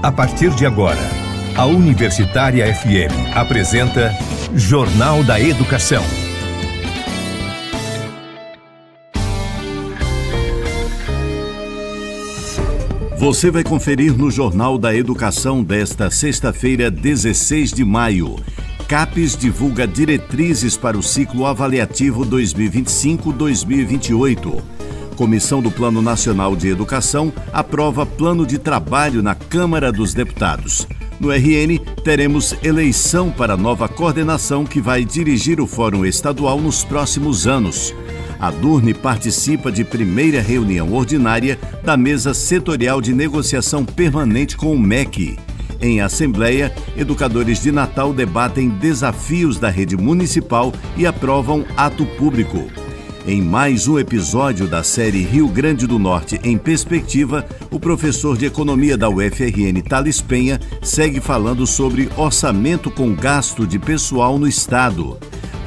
A partir de agora, a Universitária FM apresenta Jornal da Educação. Você vai conferir no Jornal da Educação desta sexta-feira, 16 de maio. CAPES divulga diretrizes para o ciclo avaliativo 2025-2028. Comissão do Plano Nacional de Educação aprova plano de trabalho na Câmara dos Deputados. No RN, teremos eleição para nova coordenação que vai dirigir o Fórum Estadual nos próximos anos. A Durne participa de primeira reunião ordinária da Mesa Setorial de Negociação Permanente com o MEC. Em Assembleia, educadores de Natal debatem desafios da rede municipal e aprovam ato público. Em mais um episódio da série Rio Grande do Norte em Perspectiva, o professor de Economia da UFRN, Thales Penha, segue falando sobre orçamento com gasto de pessoal no Estado.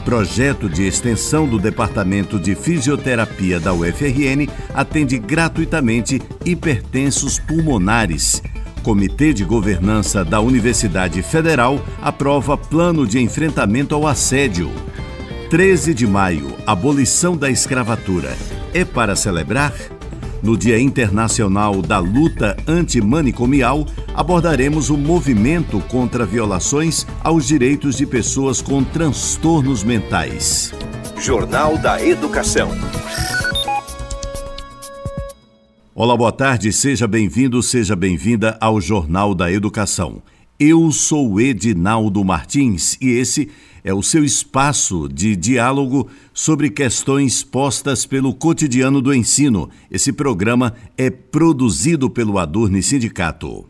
Projeto de extensão do Departamento de Fisioterapia da UFRN atende gratuitamente hipertensos pulmonares. Comitê de Governança da Universidade Federal aprova plano de enfrentamento ao assédio. 13 de maio, abolição da escravatura. É para celebrar? No Dia Internacional da Luta Antimanicomial, abordaremos o movimento contra violações aos direitos de pessoas com transtornos mentais. Jornal da Educação. Olá, boa tarde, seja bem-vindo, seja bem-vinda ao Jornal da Educação. Eu sou Edinaldo Martins e esse é o seu espaço de diálogo sobre questões postas pelo cotidiano do ensino. Esse programa é produzido pelo Adurne Sindicato.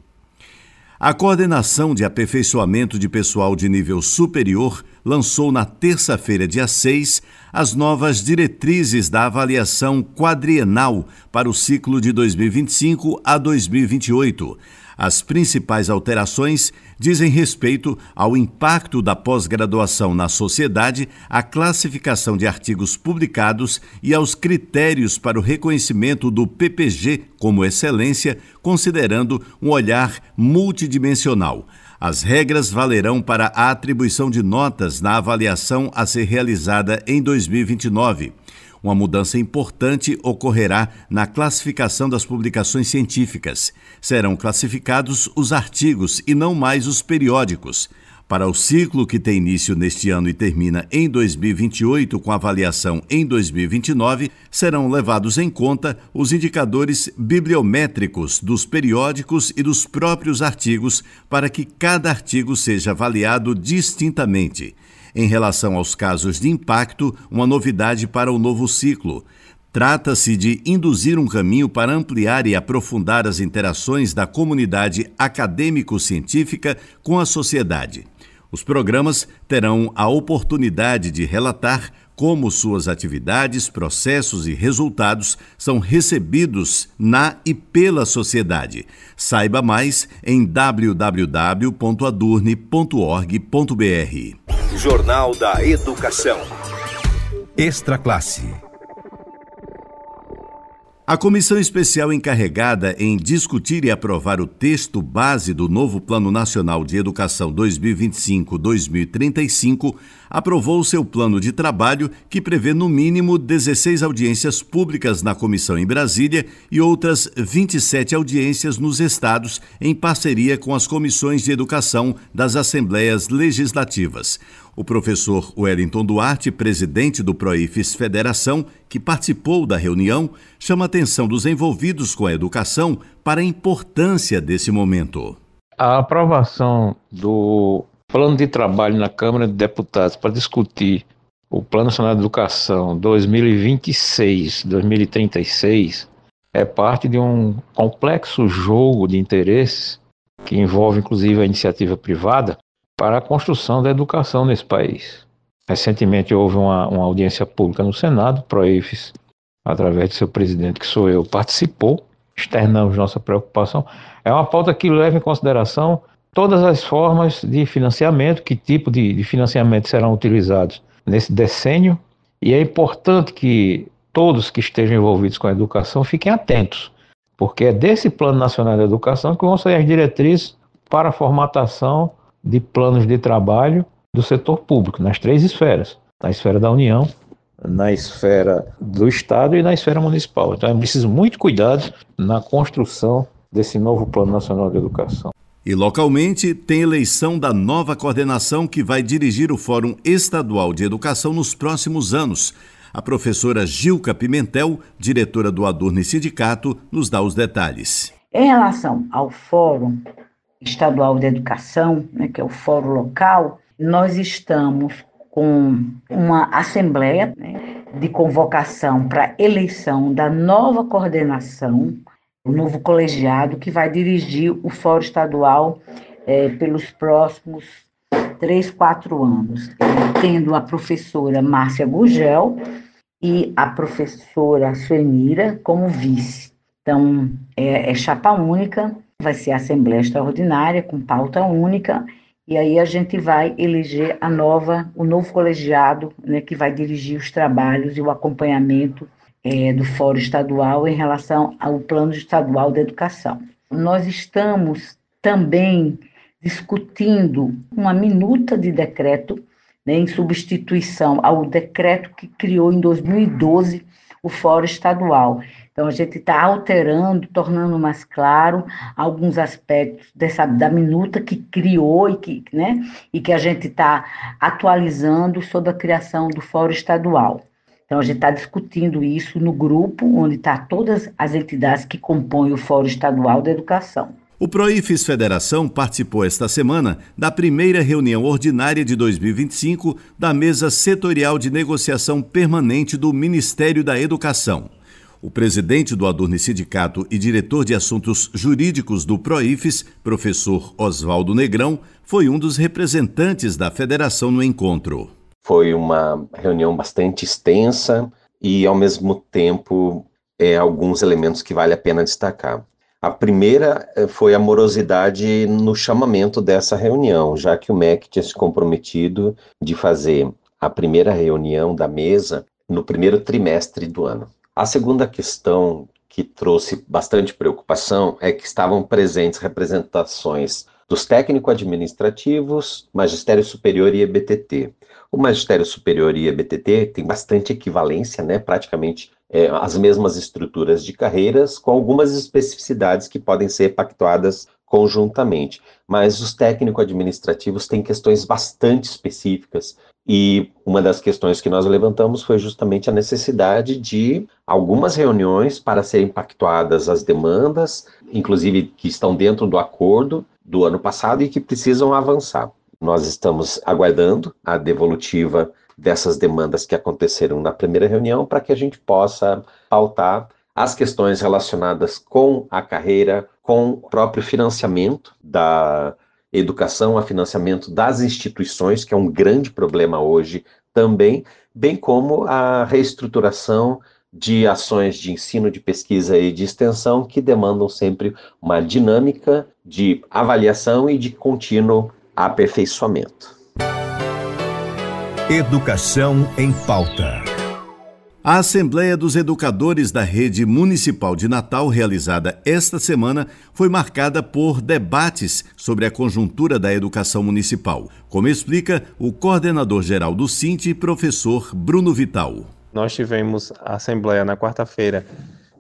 A Coordenação de Aperfeiçoamento de Pessoal de Nível Superior lançou na terça-feira, dia 6, as novas diretrizes da avaliação quadrienal para o ciclo de 2025 a 2028. As principais alterações dizem respeito ao impacto da pós-graduação na sociedade, à classificação de artigos publicados e aos critérios para o reconhecimento do PPG como excelência, considerando um olhar multidimensional. As regras valerão para a atribuição de notas na avaliação a ser realizada em 2029. Uma mudança importante ocorrerá na classificação das publicações científicas. Serão classificados os artigos e não mais os periódicos. Para o ciclo que tem início neste ano e termina em 2028, com avaliação em 2029, serão levados em conta os indicadores bibliométricos dos periódicos e dos próprios artigos para que cada artigo seja avaliado distintamente. Em relação aos casos de impacto, uma novidade para o novo ciclo. Trata-se de induzir um caminho para ampliar e aprofundar as interações da comunidade acadêmico-científica com a sociedade. Os programas terão a oportunidade de relatar como suas atividades, processos e resultados são recebidos na e pela sociedade. Saiba mais em www.adurne.org.br. Jornal da Educação. Extra Classe. A comissão especial encarregada em discutir e aprovar o texto base do novo Plano Nacional de Educação 2025-2035 aprovou seu plano de trabalho que prevê no mínimo 16 audiências públicas na comissão em Brasília e outras 27 audiências nos estados em parceria com as comissões de educação das Assembleias Legislativas. O professor Wellington Duarte, presidente do Proifes Federação, que participou da reunião, chama a atenção dos envolvidos com a educação para a importância desse momento. A aprovação do plano de trabalho na Câmara de Deputados para discutir o Plano Nacional de Educação 2026-2036 é parte de um complexo jogo de interesses que envolve inclusive a iniciativa privada para a construção da educação nesse país. Recentemente houve uma audiência pública no Senado, o Proifes, através de seu presidente, que sou eu, participou, externamos nossa preocupação. É uma pauta que leva em consideração todas as formas de financiamento, que tipo de financiamento serão utilizados nesse decênio, e é importante que todos que estejam envolvidos com a educação fiquem atentos porque é desse Plano Nacional de Educação que vão sair as diretrizes para a formatação de planos de trabalho do setor público, nas 3 esferas, na esfera da União, na esfera do Estado e na esfera municipal. Então é preciso muito cuidado na construção desse novo Plano Nacional de Educação. E localmente tem eleição da nova coordenação que vai dirigir o Fórum Estadual de Educação nos próximos anos. A professora Gilca Pimentel, diretora do Adurne Sindicato, nos dá os detalhes. Em relação ao Fórum Estadual de Educação, que é o fórum local, nós estamos com uma assembleia de convocação para eleição da nova coordenação, o novo colegiado que vai dirigir o Fórum Estadual pelos próximos 3-4 anos, tendo a professora Márcia Gugel e a professora Suenira como vice. Então, é chapa única, vai ser a Assembleia Extraordinária com pauta única, e aí a gente vai eleger o novo colegiado, que vai dirigir os trabalhos e o acompanhamento do Fórum Estadual em relação ao Plano Estadual de Educação. Nós estamos também discutindo uma minuta de decreto, em substituição ao decreto que criou em 2012 o Fórum Estadual. Então, a gente está alterando, tornando mais claro alguns aspectos da minuta que criou e que a gente está atualizando sobre a criação do Fórum Estadual. Então, a gente está discutindo isso no grupo, onde está todas as entidades que compõem o Fórum Estadual de Educação. O Proifes Federação participou esta semana da primeira reunião ordinária de 2025 da Mesa Setorial de Negociação Permanente do Ministério da Educação. O presidente do Adurne Sindicato e diretor de assuntos jurídicos do Proifes, professor Oswaldo Negrão, foi um dos representantes da federação no encontro. Foi uma reunião bastante extensa e, ao mesmo tempo, alguns elementos que vale a pena destacar. A primeira foi a morosidade no chamamento dessa reunião, já que o MEC tinha se comprometido de fazer a primeira reunião da mesa no primeiro trimestre do ano. A segunda questão que trouxe bastante preocupação é que estavam presentes representações dos técnico-administrativos, Magistério Superior e EBTT. O Magistério Superior e EBTT tem bastante equivalência, praticamente as mesmas estruturas de carreiras, com algumas especificidades que podem ser pactuadas conjuntamente. Mas os técnico-administrativos têm questões bastante específicas e uma das questões que nós levantamos foi justamente a necessidade de algumas reuniões para serem pactuadas as demandas, inclusive que estão dentro do acordo do ano passado e que precisam avançar. Nós estamos aguardando a devolutiva dessas demandas que aconteceram na primeira reunião para que a gente possa pautar as questões relacionadas com a carreira, com o próprio financiamento da educação, a financiamento das instituições, que é um grande problema hoje também, bem como a reestruturação de ações de ensino, de pesquisa e de extensão que demandam sempre uma dinâmica de avaliação e de contínuo aperfeiçoamento. Educação em pauta. A Assembleia dos Educadores da Rede Municipal de Natal, realizada esta semana, foi marcada por debates sobre a conjuntura da educação municipal, como explica o coordenador-geral do SINT, professor Bruno Vital. Nós tivemos a Assembleia na quarta-feira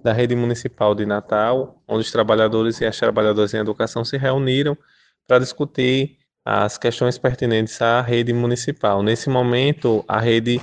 da Rede Municipal de Natal, onde os trabalhadores e as trabalhadoras em educação se reuniram para discutir as questões pertinentes à rede municipal. Nesse momento, a rede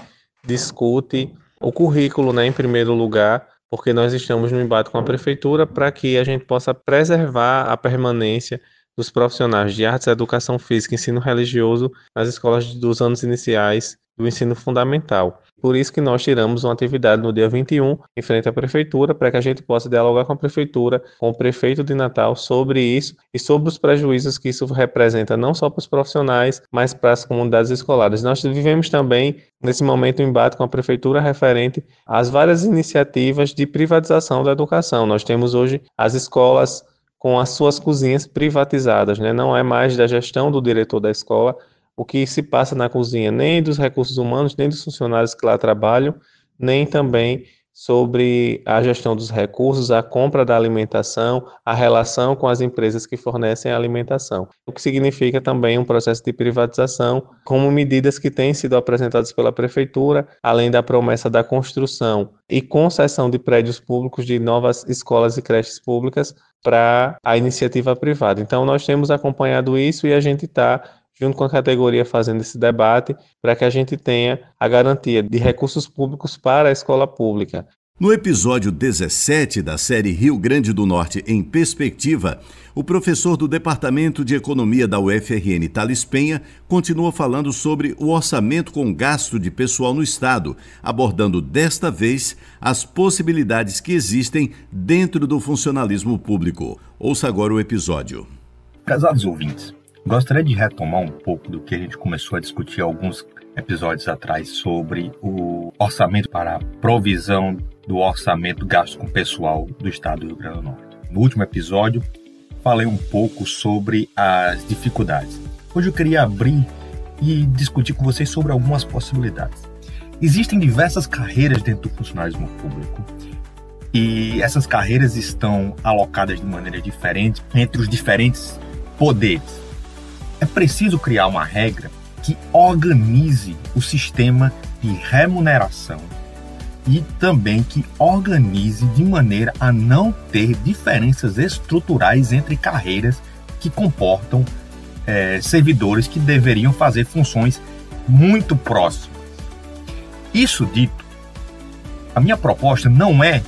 discute o currículo, em primeiro lugar, porque nós estamos no embate com a prefeitura para que a gente possa preservar a permanência dos profissionais de artes, educação física e ensino religioso nas escolas dos anos iniciais do ensino fundamental. Por isso que nós tiramos uma atividade no dia 21, em frente à prefeitura, para que a gente possa dialogar com a prefeitura, com o prefeito de Natal, sobre isso e sobre os prejuízos que isso representa, não só para os profissionais, mas para as comunidades escolares. Nós vivemos também, nesse momento, um embate com a prefeitura referente às várias iniciativas de privatização da educação. Nós temos hoje as escolas com as suas cozinhas privatizadas, Não é mais da gestão do diretor da escola o que se passa na cozinha, nem dos recursos humanos, nem dos funcionários que lá trabalham, nem também sobre a gestão dos recursos, a compra da alimentação, a relação com as empresas que fornecem a alimentação. O que significa também um processo de privatização, como medidas que têm sido apresentadas pela Prefeitura, além da promessa da construção e concessão de prédios públicos de novas escolas e creches públicas para a iniciativa privada. Então, nós temos acompanhado isso e a gente está, junto com a categoria, fazendo esse debate para que a gente tenha a garantia de recursos públicos para a escola pública. No episódio 17 da série Rio Grande do Norte em Perspectiva, o professor do Departamento de Economia da UFRN, Thales Penha, continua falando sobre o orçamento com gasto de pessoal no Estado, abordando desta vez as possibilidades que existem dentro do funcionalismo público. Ouça agora o episódio. Prezados ouvintes, gostaria de retomar um pouco do que a gente começou a discutir alguns episódios atrás sobre o orçamento para a provisão do orçamento gasto com pessoal do Estado do Rio Grande do Norte. No último episódio, falei um pouco sobre as dificuldades. Hoje eu queria abrir e discutir com vocês sobre algumas possibilidades. Existem diversas carreiras dentro do funcionalismo público e essas carreiras estão alocadas de maneira diferente entre os diferentes poderes. É preciso criar uma regra que organize o sistema de remuneração e também que organize de maneira a não ter diferenças estruturais entre carreiras que comportam servidores que deveriam fazer funções muito próximas. Isso dito, a minha proposta não é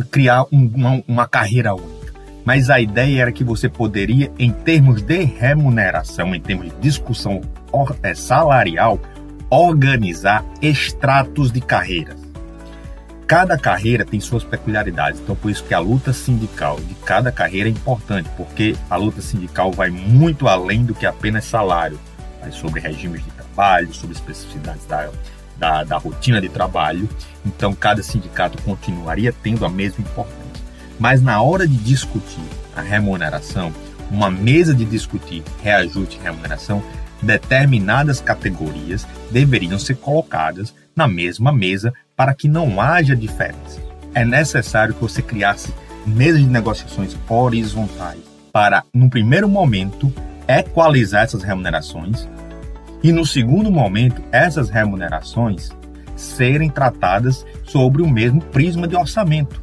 criar uma carreira única, mas a ideia era que você poderia, em termos de remuneração, em termos de discussão salarial, organizar estratos de carreiras. Cada carreira tem suas peculiaridades, então por isso que a luta sindical de cada carreira é importante, porque a luta sindical vai muito além do que apenas salário, vai sobre regimes de trabalho, sobre especificidades da rotina de trabalho, então cada sindicato continuaria tendo a mesma importância. Mas na hora de discutir a remuneração, uma mesa de discutir reajuste e remuneração, determinadas categorias deveriam ser colocadas na mesma mesa para que não haja diferença. É necessário que você criasse mesas de negociações horizontais para, no primeiro momento, equalizar essas remunerações e, no segundo momento, essas remunerações serem tratadas sobre o mesmo prisma de orçamento,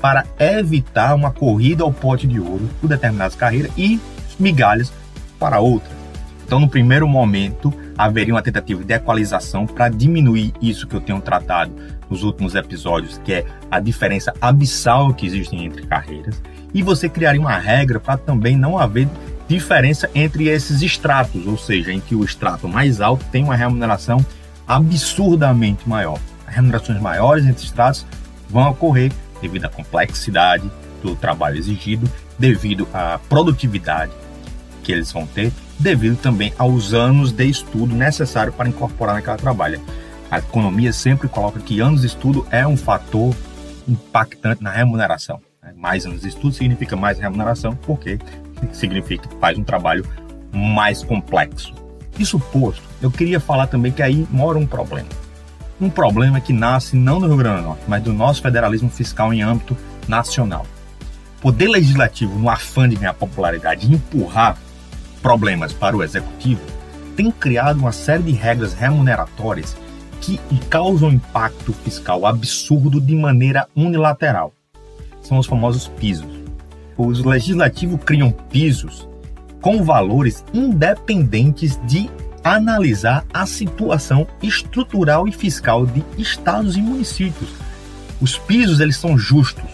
para evitar uma corrida ao pote de ouro por determinadas carreiras e migalhas para outras. Então, no primeiro momento, haveria uma tentativa de equalização para diminuir isso que eu tenho tratado nos últimos episódios, que é a diferença abissal que existe entre carreiras, e você criaria uma regra para também não haver diferença entre esses estratos, ou seja, em que o estrato mais alto tem uma remuneração absurdamente maior. As remunerações maiores entre estratos vão ocorrer devido à complexidade do trabalho exigido, devido à produtividade que eles vão ter, devido também aos anos de estudo necessário para incorporar naquela trabalho. A economia sempre coloca que anos de estudo é um fator impactante na remuneração. Mais anos de estudo significa mais remuneração, porque significa que faz um trabalho mais complexo. Isso posto, eu queria falar também que aí mora um problema. Um problema que nasce não do Rio Grande do Norte, mas do nosso federalismo fiscal em âmbito nacional. O Poder Legislativo, no afã de ganhar popularidade e empurrar problemas para o Executivo, tem criado uma série de regras remuneratórias que causam impacto fiscal absurdo de maneira unilateral. São os famosos pisos. Os legislativos criam pisos com valores independentes de analisar a situação estrutural e fiscal de estados e municípios. Os pisos, eles são justos,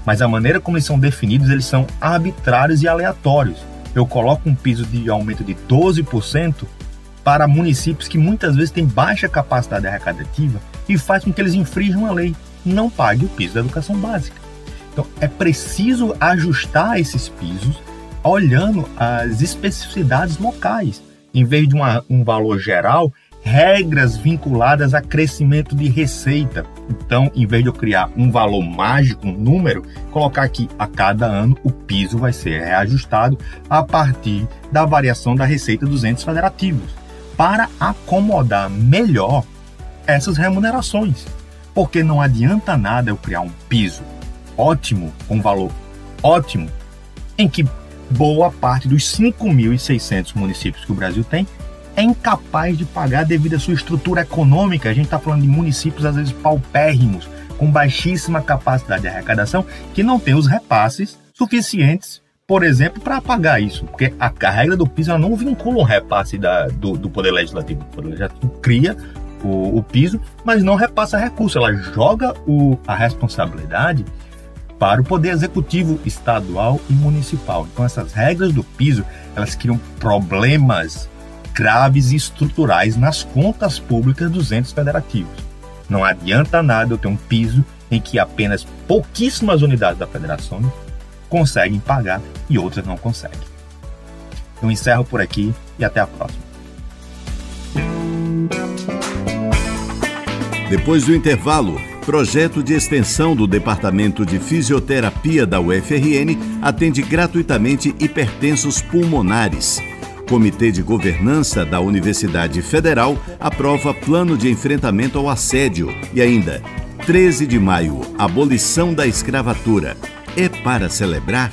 mas a maneira como eles são definidos, eles são arbitrários e aleatórios. Eu coloco um piso de aumento de 12% para municípios que muitas vezes têm baixa capacidade arrecadativa e faz com que eles infrinjam a lei e não paguem o piso da educação básica. Então, é preciso ajustar esses pisos olhando as especificidades locais. Em vez de um valor geral, regras vinculadas a crescimento de receita. Então, em vez de eu criar um valor mágico, um número, colocar aqui a cada ano o piso vai ser reajustado a partir da variação da receita dos entes federativos, para acomodar melhor essas remunerações. Porque não adianta nada eu criar um piso ótimo, com valor ótimo, em que boa parte dos 5.600 municípios que o Brasil tem é incapaz de pagar devido à sua estrutura econômica. A gente está falando de municípios, às vezes, paupérrimos, com baixíssima capacidade de arrecadação, que não tem os repasses suficientes, por exemplo, para pagar isso. Porque a regra do piso ela não vincula um repasse do Poder Legislativo. O Poder Legislativo cria o piso, mas não repassa recurso. Ela joga a responsabilidade para o Poder Executivo estadual e municipal. Então, essas regras do piso, elas criam problemas graves e estruturais nas contas públicas dos entes federativos. Não adianta nada eu ter um piso em que apenas pouquíssimas unidades da federação conseguem pagar e outras não conseguem. Eu encerro por aqui e até a próxima. Depois do intervalo, projeto de extensão do Departamento de Fisioterapia da UFRN atende gratuitamente hipertensos pulmonares. Comitê de Governança da Universidade Federal aprova plano de enfrentamento ao assédio. E ainda, 13 de maio, abolição da escravatura. É para celebrar?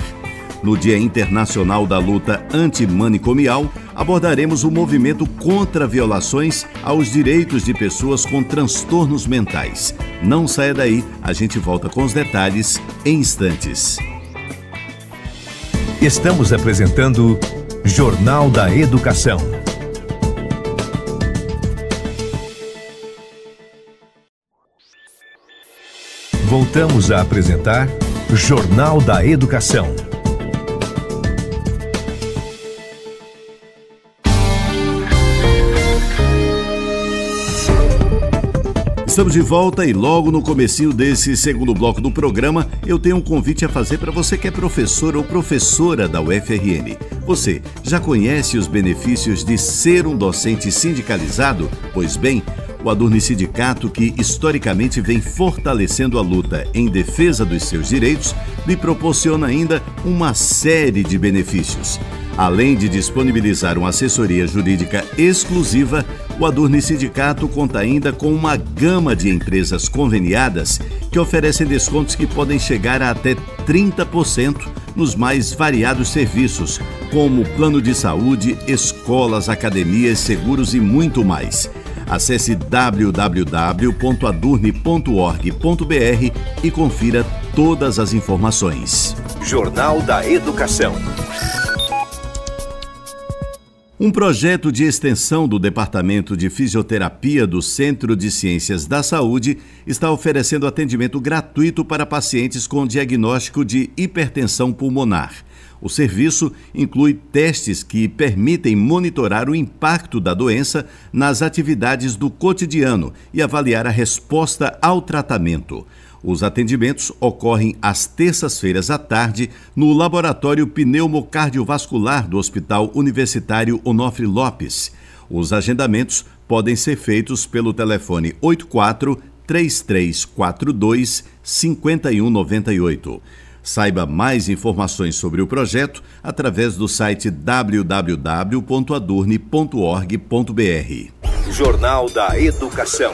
No Dia Internacional da Luta Antimanicomial, abordaremos o movimento contra violações aos direitos de pessoas com transtornos mentais. Não saia daí, a gente volta com os detalhes em instantes. Estamos apresentando Jornal da Educação. Voltamos a apresentar Jornal da Educação. Estamos de volta e logo no comecinho desse segundo bloco do programa, eu tenho um convite a fazer para você que é professor ou professora da UFRN. Você já conhece os benefícios de ser um docente sindicalizado? Pois bem, o Adurni Sindicato, que historicamente vem fortalecendo a luta em defesa dos seus direitos, lhe proporciona ainda uma série de benefícios. Além de disponibilizar uma assessoria jurídica exclusiva, o Adurni Sindicato conta ainda com uma gama de empresas conveniadas que oferecem descontos que podem chegar a até 30% nos mais variados serviços, como plano de saúde, escolas, academias, seguros e muito mais. Acesse www.adurni.org.br e confira todas as informações. Jornal da Educação. Um projeto de extensão do Departamento de Fisioterapia do Centro de Ciências da Saúde está oferecendo atendimento gratuito para pacientes com diagnóstico de hipertensão pulmonar. O serviço inclui testes que permitem monitorar o impacto da doença nas atividades do cotidiano e avaliar a resposta ao tratamento. Os atendimentos ocorrem às terças-feiras à tarde no Laboratório Pneumocardiovascular do Hospital Universitário Onofre Lopes. Os agendamentos podem ser feitos pelo telefone 84-3342-5198. Saiba mais informações sobre o projeto através do site www.adurni.org.br. Jornal da Educação.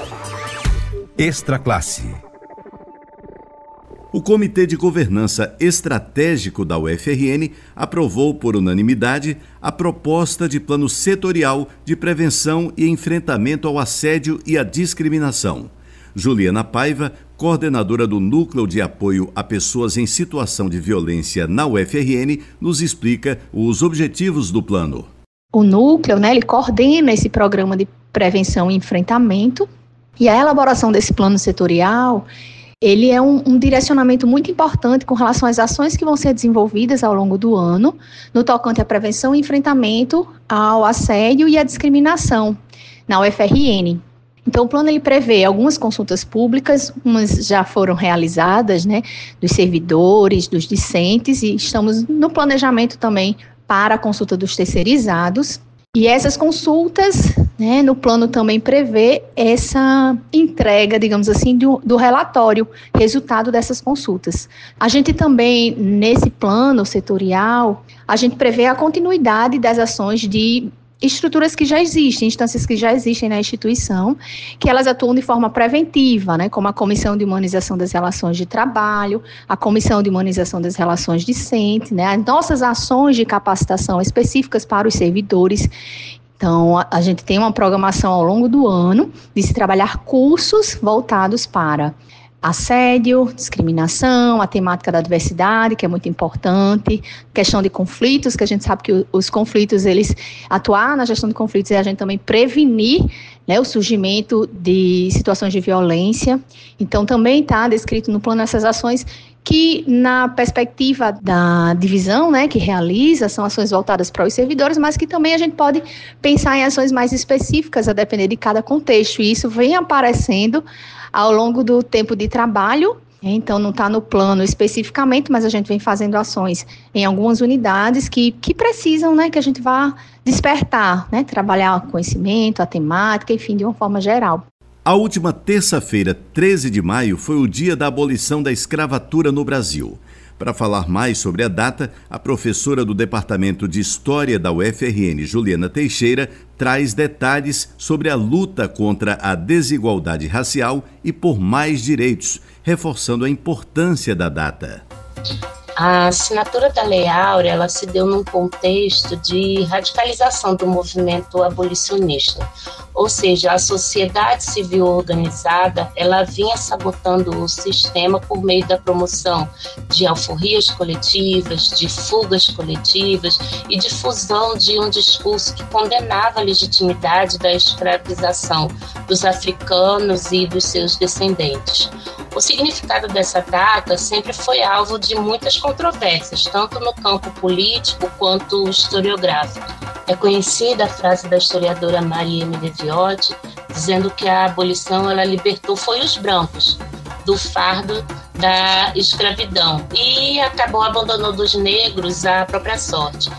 Extra Classe. O Comitê de Governança Estratégico da UFRN aprovou por unanimidade a proposta de plano setorial de prevenção e enfrentamento ao assédio e à discriminação. Juliana Paiva, coordenadora do Núcleo de Apoio a Pessoas em Situação de Violência na UFRN, nos explica os objetivos do plano. O núcleo, ele coordena esse programa de prevenção e enfrentamento, e a elaboração desse plano setorial, ele é um direcionamento muito importante com relação às ações que vão ser desenvolvidas ao longo do ano, no tocante à prevenção e enfrentamento ao assédio e à discriminação na UFRN. Então, o plano ele prevê algumas consultas públicas, umas já foram realizadas, dos servidores, dos discentes, e estamos no planejamento também para a consulta dos terceirizados. E essas consultas, no plano também prevê essa entrega, digamos assim, do relatório, resultado dessas consultas. A gente também, nesse plano setorial, a gente prevê a continuidade das ações de estruturas que já existem, instâncias que já existem na instituição, que elas atuam de forma preventiva, né, como a Comissão de Humanização das Relações de Trabalho, a Comissão de Humanização das Relações Discentes, né, as nossas ações de capacitação específicas para os servidores. Então, a gente tem uma programação ao longo do ano de se trabalhar cursos voltados para assédio, discriminação, a temática da diversidade, que é muito importante, questão de conflitos, que a gente sabe que os conflitos, eles atuar na gestão de conflitos é a gente também prevenir, né, o surgimento de situações de violência. Então, também está descrito no plano essas ações que, na perspectiva da divisão, né, que realiza, são ações voltadas para os servidores, mas que também a gente pode pensar em ações mais específicas, a depender de cada contexto, e isso vem aparecendo ao longo do tempo de trabalho. Então não está no plano especificamente, mas a gente vem fazendo ações em algumas unidades que precisam, né, que a gente vá despertar, né, trabalhar o conhecimento, a temática, enfim, de uma forma geral. A última terça-feira, 13 de maio, foi o dia da abolição da escravatura no Brasil. Para falar mais sobre a data, a professora do Departamento de História da UFRN, Juliana Teixeira, traz detalhes sobre a luta contra a desigualdade racial e por mais direitos, reforçando a importância da data. A assinatura da Lei Áurea, ela se deu num contexto de radicalização do movimento abolicionista. Ou seja, a sociedade civil organizada, ela vinha sabotando o sistema por meio da promoção de alforrias coletivas, de fugas coletivas e difusão de um discurso que condenava a legitimidade da escravização dos africanos e dos seus descendentes. O significado dessa data sempre foi alvo de muitas controvérsias, tanto no campo político quanto historiográfico. É conhecida a frase da historiadora Maria Emília Viotti, dizendo que a abolição ela libertou foi os brancos do fardo da escravidão e acabou abandonando os negros à própria sorte.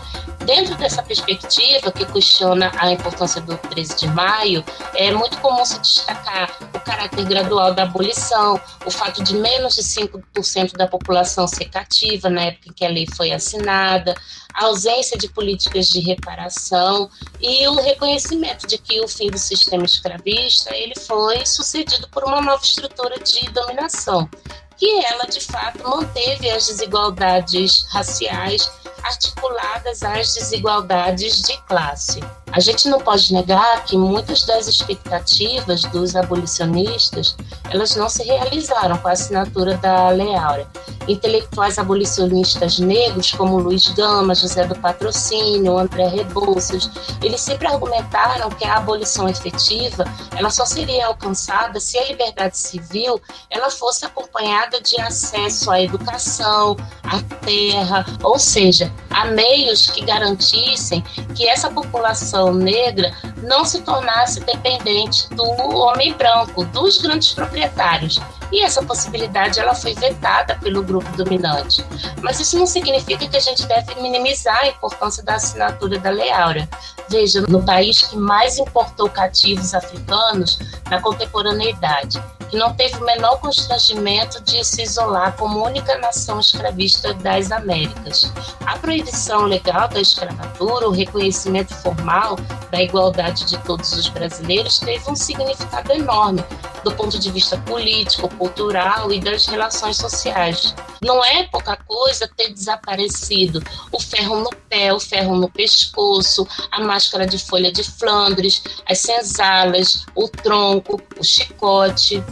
Dentro dessa perspectiva, que questiona a importância do 13 de maio, é muito comum se destacar o caráter gradual da abolição, o fato de menos de 5% da população ser cativa na época em que a lei foi assinada, a ausência de políticas de reparação e o reconhecimento de que o fim do sistema escravista ele foi sucedido por uma nova estrutura de dominação, que ela, de fato, manteve as desigualdades raciais articuladas às desigualdades de classe. A gente não pode negar que muitas das expectativas dos abolicionistas, elas não se realizaram com a assinatura da Lei Áurea. Intelectuais abolicionistas negros como Luiz Gama, José do Patrocínio, André Rebouças, eles sempre argumentaram que a abolição efetiva ela só seria alcançada se a liberdade civil ela fosse acompanhada de acesso à educação, à terra, ou seja, a meios que garantissem que essa população negra não se tornasse dependente do homem branco, dos grandes proprietários. E essa possibilidade ela foi vetada pelo grupo dominante. Mas isso não significa que a gente deve minimizar a importância da assinatura da Lei Áurea. Veja, no país que mais importou cativos africanos na contemporaneidade, que não teve o menor constrangimento de se isolar como única nação escravista das Américas. A proibição legal da escravatura, o reconhecimento formal da igualdade de todos os brasileiros teve um significado enorme do ponto de vista político, cultural e das relações sociais. Não é pouca coisa ter desaparecido o ferro no pé, o ferro no pescoço, a máscara de folha de Flandres, as senzalas, o tronco, o chicote.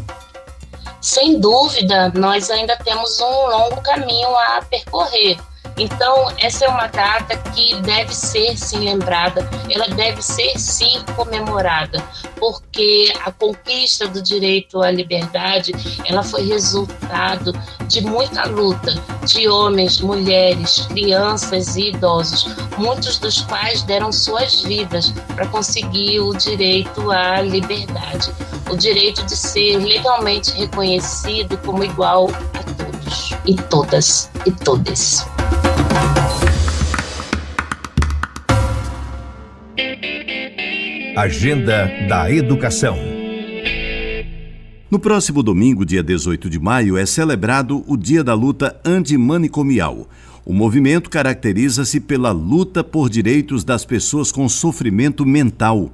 Sem dúvida, nós ainda temos um longo caminho a percorrer. Então, essa é uma data que deve ser, sim, lembrada, ela deve ser, sim, comemorada, porque a conquista do direito à liberdade, ela foi resultado de muita luta de homens, mulheres, crianças e idosos, muitos dos quais deram suas vidas para conseguir o direito à liberdade, o direito de ser legalmente reconhecido como igual a todos e todas e todes. Agenda da Educação. No próximo domingo, dia 18 de maio, é celebrado o Dia da Luta Antimanicomial, O movimento caracteriza-se pela luta por direitos das pessoas com sofrimento mental.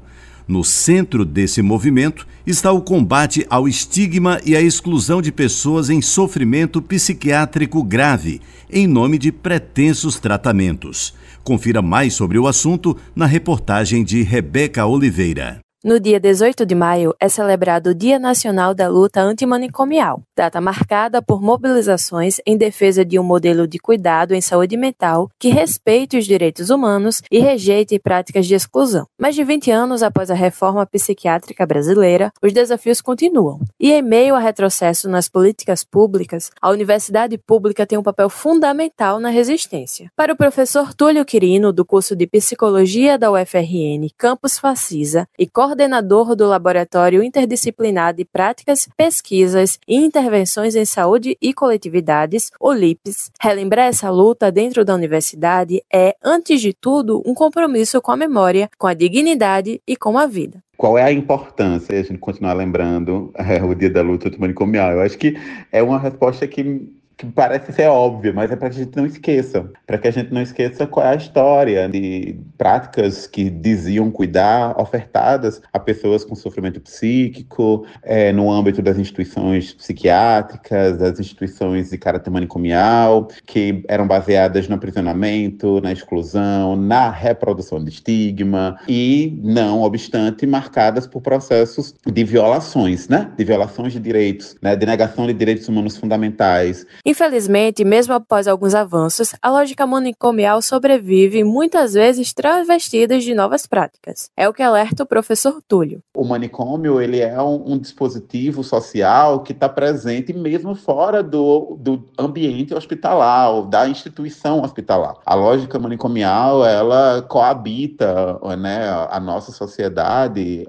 No centro desse movimento está o combate ao estigma e à exclusão de pessoas em sofrimento psiquiátrico grave, em nome de pretensos tratamentos. Confira mais sobre o assunto na reportagem de Rebeca Oliveira. No dia 18 de maio é celebrado o Dia Nacional da Luta Antimanicomial, data marcada por mobilizações em defesa de um modelo de cuidado em saúde mental que respeite os direitos humanos e rejeite práticas de exclusão. Mais de 20 anos após a reforma psiquiátrica brasileira, os desafios continuam. E em meio a retrocesso nas políticas públicas, a universidade pública tem um papel fundamental na resistência. Para o professor Túlio Quirino, do curso de Psicologia da UFRN, Campus Facisa, e coordenador do Laboratório Interdisciplinar de Práticas, Pesquisas e Intervenções em Saúde e Coletividades, o LIPS, relembrar essa luta dentro da universidade é, antes de tudo, um compromisso com a memória, com a dignidade e com a vida. Qual é a importância de a gente continuar lembrando o Dia da Luta Antimanicomial? Eu acho que é uma resposta que parece ser óbvia, mas é para que a gente não esqueça. Para que a gente não esqueça qual é a história de práticas que diziam cuidar, ofertadas a pessoas com sofrimento psíquico, no âmbito das instituições psiquiátricas, das instituições de caráter manicomial, que eram baseadas no aprisionamento, na exclusão, na reprodução de estigma e, não obstante, marcadas por processos de violações, né? De violações de direitos, né? De negação de direitos humanos fundamentais. Infelizmente, mesmo após alguns avanços, a lógica manicomial sobrevive, muitas vezes travestida de novas práticas. É o que alerta o professor Túlio. O manicômio ele é um dispositivo social que está presente mesmo fora do ambiente hospitalar, da instituição hospitalar. A lógica manicomial, ela coabita, né, a nossa sociedade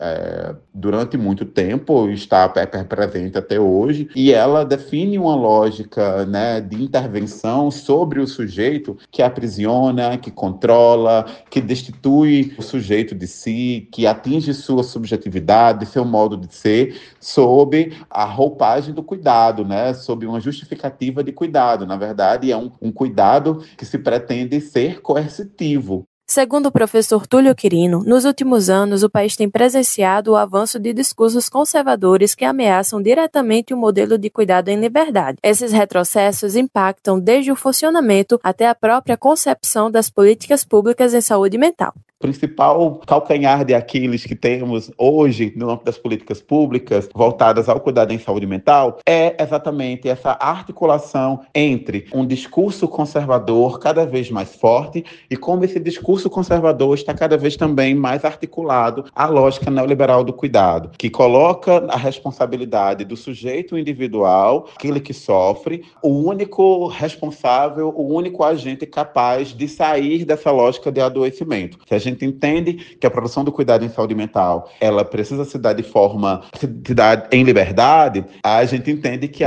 durante muito tempo, está presente até hoje, e ela define uma lógica, né, de intervenção sobre o sujeito que aprisiona, que controla, que destitui o sujeito de si, que atinge sua subjetividade, seu modo de ser, sob a roupagem do cuidado, né, sob uma justificativa de cuidado. Na verdade, é um cuidado que se pretende ser coercitivo. Segundo o professor Túlio Quirino, nos últimos anos o país tem presenciado o avanço de discursos conservadores que ameaçam diretamente o modelo de cuidado em liberdade. Esses retrocessos impactam desde o funcionamento até a própria concepção das políticas públicas em saúde mental. O principal calcanhar de Aquiles que temos hoje no âmbito das políticas públicas voltadas ao cuidado em saúde mental é exatamente essa articulação entre um discurso conservador cada vez mais forte e como esse discurso conservador está cada vez também mais articulado à lógica neoliberal do cuidado, que coloca a responsabilidade do sujeito individual, aquele que sofre, o único responsável, o único agente capaz de sair dessa lógica de adoecimento. Se a gente entende que a produção do cuidado em saúde mental, ela precisa se dar em liberdade, a gente entende que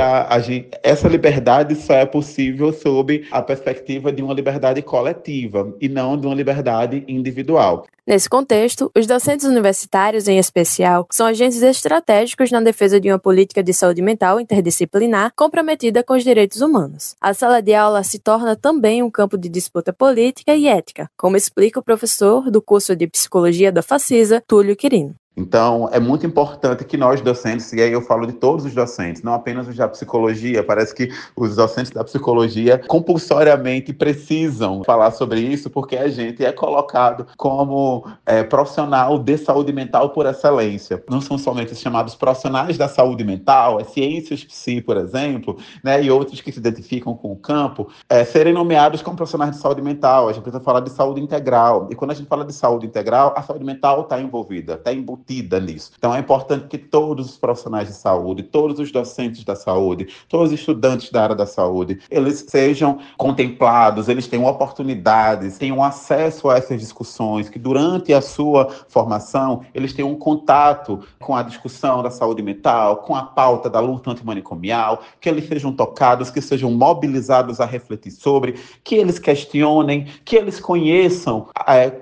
essa liberdade só é possível sob a perspectiva de uma liberdade coletiva e não de uma liberdade individual. Nesse contexto, os docentes universitários, em especial, são agentes estratégicos na defesa de uma política de saúde mental interdisciplinar comprometida com os direitos humanos. A sala de aula se torna também um campo de disputa política e ética, como explica o professor do curso de Psicologia da Facisa, Túlio Quirino. Então, é muito importante que nós docentes, e aí eu falo de todos os docentes, não apenas os da psicologia, parece que os docentes da psicologia compulsoriamente precisam falar sobre isso, porque a gente é colocado como profissional de saúde mental por excelência. Não são somente os chamados profissionais da saúde mental, ciências psi, por exemplo, né, e outros que se identificam com o campo, serem nomeados como profissionais de saúde mental. A gente precisa falar de saúde integral. E quando a gente fala de saúde integral, a saúde mental está envolvida, está embutida nisso. Então é importante que todos os profissionais de saúde, todos os docentes da saúde, todos os estudantes da área da saúde, eles sejam contemplados, eles tenham oportunidades, tenham acesso a essas discussões, que durante a sua formação eles tenham um contato com a discussão da saúde mental, com a pauta da luta antimanicomial, que eles sejam tocados, que sejam mobilizados a refletir sobre, que eles questionem, que eles conheçam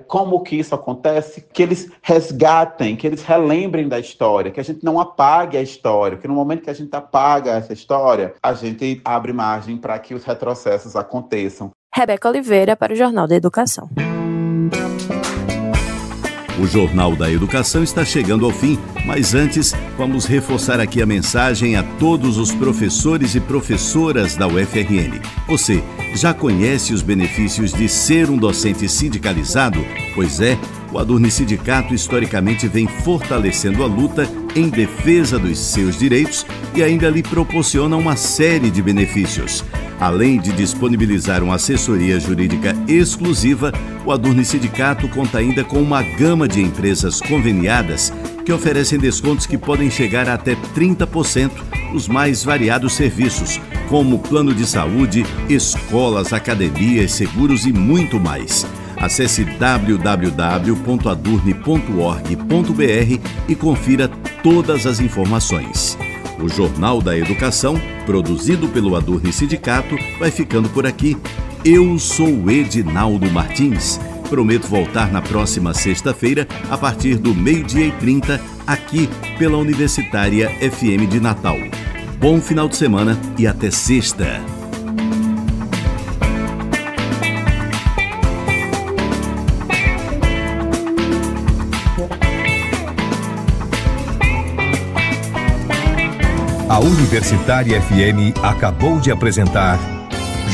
como que isso acontece, que eles resgatem, que eles relembrem da história, que a gente não apague a história, porque no momento que a gente apaga essa história, a gente abre margem para que os retrocessos aconteçam. Rebeca Oliveira para o Jornal da Educação. O Jornal da Educação está chegando ao fim, mas antes vamos reforçar aqui a mensagem a todos os professores e professoras da UFRN. Você já conhece os benefícios de ser um docente sindicalizado? Pois é, o Adurni Sindicato historicamente vem fortalecendo a luta em defesa dos seus direitos e ainda lhe proporciona uma série de benefícios. Além de disponibilizar uma assessoria jurídica exclusiva, o Adurni Sindicato conta ainda com uma gama de empresas conveniadas que oferecem descontos que podem chegar a até 30% nos mais variados serviços, como plano de saúde, escolas, academias, seguros e muito mais. Acesse www.adurni.org.br e confira todas as informações. O Jornal da Educação, produzido pelo Adurni Sindicato, vai ficando por aqui. Eu sou Edinaldo Martins. Prometo voltar na próxima sexta-feira, a partir do 12h30, aqui pela Universitária FM de Natal. Bom final de semana e até sexta. A Universitária FM acabou de apresentar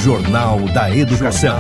Jornal da Educação.